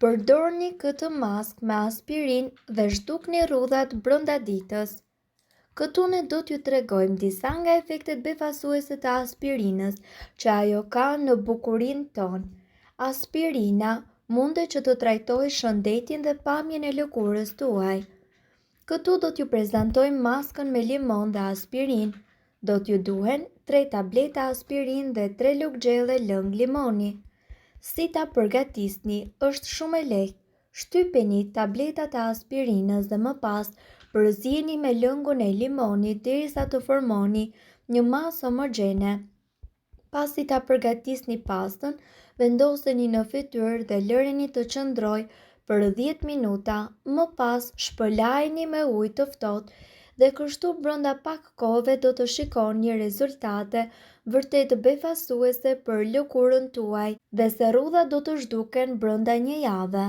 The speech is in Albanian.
Përdorni këtë maskë me aspirin dhe zhdukni rrudhat brenda ditës. Këtu ne do t'ju tregojmë disa nga efektet befasuese të aspirinës që ajo ka në bukurinë tonë. Aspirina mundet që të trajtojë shëndetin dhe pamjen e lëkurës tuaj. Këtu do t'ju prezantojmë maskën me limon dhe aspirin. Do t'ju duhen 3 tableta aspirin dhe 3 lugë gjelle lëng limoni. Si ta përgatisni është shumë e lehtë. Shtypeni tabletat e aspirinës dhe më pas përzieni me lëngun e limonit derisa të formoni një masë homogjene. Pasi ta përgatisni pastën, vendoseni në fytyrë dhe lëreni të qëndrojë për 10 minuta, më pas shpëlajini me ujë të ftohtë dhe kështu brenda pak kohëve do të shikoni rezultate vërtet befasuese për lëkurën tuaj dhe se rrudhat do të zhduken brenda një jave.